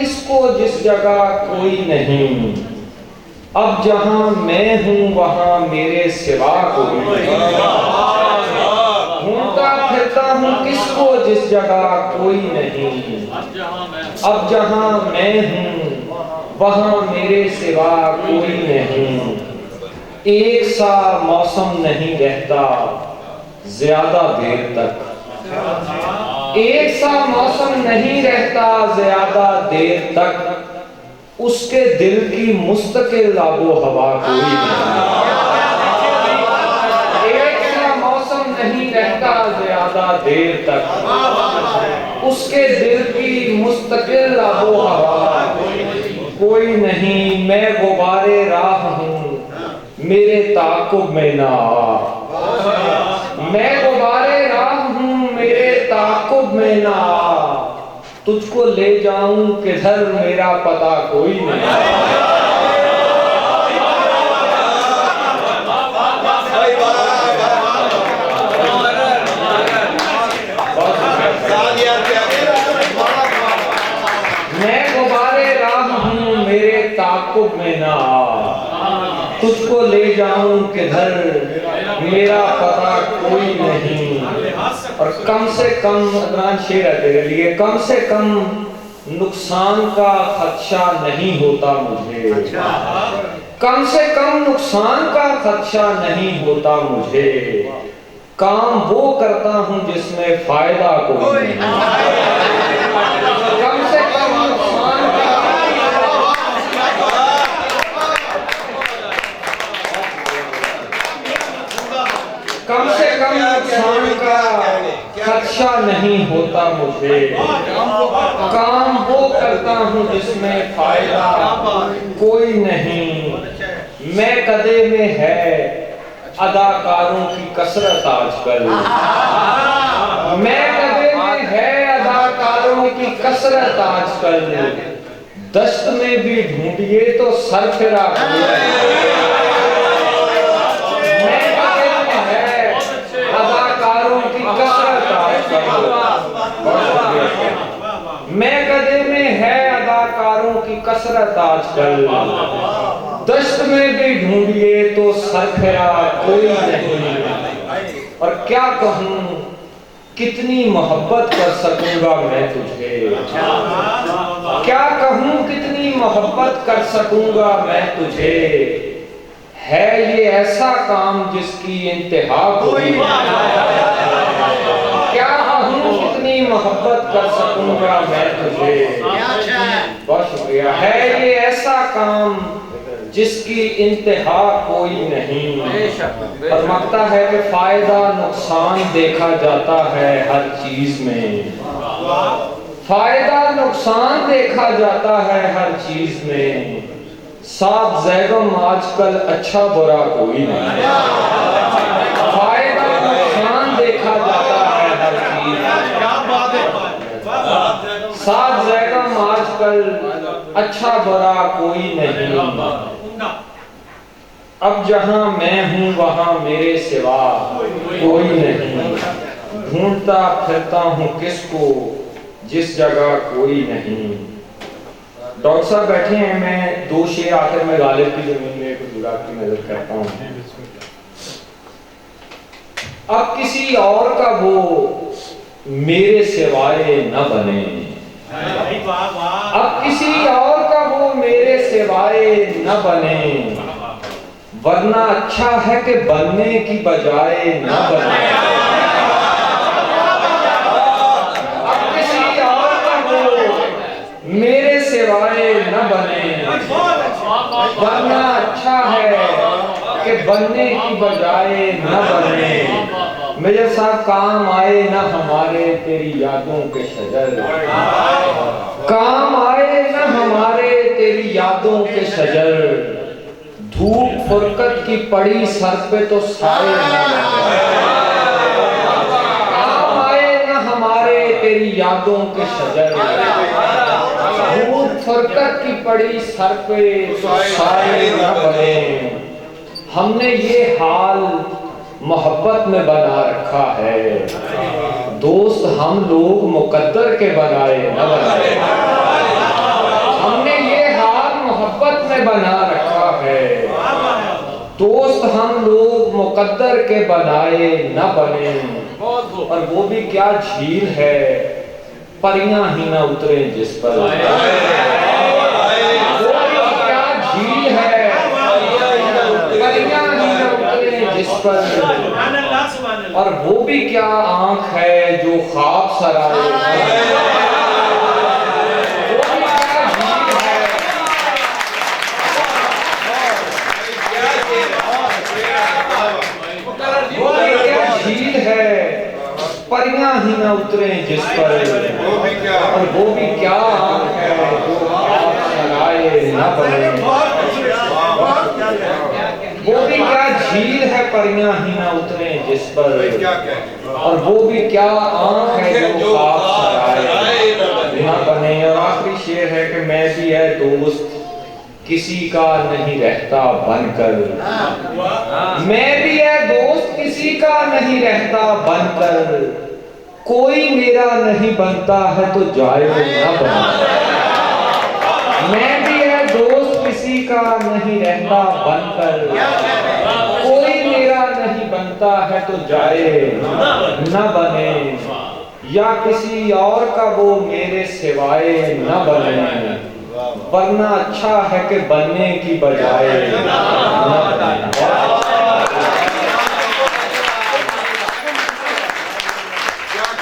किसको जिस जगह कोई नहीं। अब जहां मैं हूं वहां मेरे सिवा कोई नहीं। घूमता फिरता हूं किसको जिस जगह कोई नहीं। अब जहां मैं हूं वहां मेरे सिवा कोई नहीं। एक सा मौसम नहीं रहता ज्यादा देर तक। एक सा मौसम नहीं रहता ज्यादा देर तक। उसके दिल की मुस्तकिल आबो हवा कोई नहीं। एक सा मौसम नहीं रहता ज्यादा देर तक। उसके दिल की मुस्तकिल आबो हवा कोई नहीं। मैं गुबारे राह हूं मेरे ताक़ुब में ना आ। मैं गुबारे राह हूं मेरे ताक़ुब में ना आ। तुझको ले जाऊं किधर मेरा पता कोई नहीं। मैं गुबारे राह हूं मेरे ताक़ुब में ना आ। तुझको ले जाऊं किधर मेरा पता कोई नहीं। और कम से कम अदनान शेर है तेरे लिए। कम से कम नुकसान का खदशा नहीं होता मुझे। कम से कम नुकसान का खदशा नहीं होता मुझे। काम वो करता हूं जिसमें फायदा कोई नहीं। कम से कम नुकसान का कम से कम नुकसान का खदशा नहीं होता मुझे। काम वो करता हूँ जिसमें फायदा कोई नहीं। मैं कदे में है अदाकारों की कसरत आजकल। मैं कदे में है अदाकारों की कसरत आजकल। दस्त में भी ढूंढिए तो सरफिरा मैं कदे में है अदाकारों की कसरत आजकल। दश्त में भी ढूंढिए तो सरफिरा कोई नहीं। और क्या कहूं कितनी मोहब्बत कर सकूंगा मैं तुझे। क्या कहूं कितनी मोहब्बत कर सकूंगा मैं तुझे। है ये ऐसा काम जिसकी इंतहा कोई नहीं। क्या कहूं कितनी मोहब्बत कर सकूंगा मैं तुझे। बहुत शुक्रिया। है ये ऐसा काम जिसकी इंतहा कोई नहीं। फरमाता है कि फायदा नुकसान देखा जाता है हर चीज में। फायदा नुकसान देखा जाता है हर चीज में। साथ ज़ैगम आजकल अच्छा बुरा कोई नहीं। फायदा नुकसान देखा जाता है हर चीज में। साथ ज़ैगम आजकल अच्छा बुरा कोई नहीं। अब जहां मैं हूं वहां मेरे सिवा कोई नहीं। ढूंढता फिरता हूं किसको जिस जगह कोई नहीं। डॉक्टर साहब बैठे हैं। मैं दो शेर आखिर में गालिब की जमीन में गुजरात की नजर करता हूँ। अब किसी और का वो मेरे सिवाय न बने। अब किसी और का वो मेरे सिवाय न बने। वरना अच्छा है कि बनने की बजाय न बने। अब किसी और का वो मेरे सिवाय न बने। वरना अच्छा है कि बनने की बजाय न बने। मेरे साथ काम आए न हमारे तेरी यादों के शजर। काम आए न हमारे तेरी यादों के शजर। धूप फुरकत की पड़ी सर पे तो साए काम आए न हमारे तेरी यादों के शजर। धूप फुरकत की पड़ी सर पे तो साए न बने। हमने ये हाल मोहब्बत में बना रखा है। दोस्त हम लोग मुकद्दर के बनाए न बनाए। बना रखा है। दोस्त हम लोग मुकद्दर के बनाए न बने, और वो भी क्या झील है परियां ही न उतरे जिस पर। वो भी क्या झील है परियां ही न उतरे जिस पर, और वो भी क्या आंख है जो ख्वाब सराए। झील है परियां ही न उतरे जिस पर, और वो भी क्या आंख है जो ख्वाब सराए न बने। वो भी क्या झील है परियां ही न उतरे जिस पर, और वो भी क्या आंख है जो ख्वाब सराए न बने। और आखिरी शेर है कि मैं भी है दोस्त किसी का नहीं रहता बनकर, मैं भी है दोस्त किसी का नहीं रहता बनकर, कोई मेरा नहीं बनता है तो जाए न बने। मैं भी है दोस्त किसी का नहीं रहता बनकर, कोई मेरा नहीं बनता है तो जाए न बने, या किसी और का वो मेरे सिवाय न बने, वरना अच्छा है कि बनने की बजाय न बने।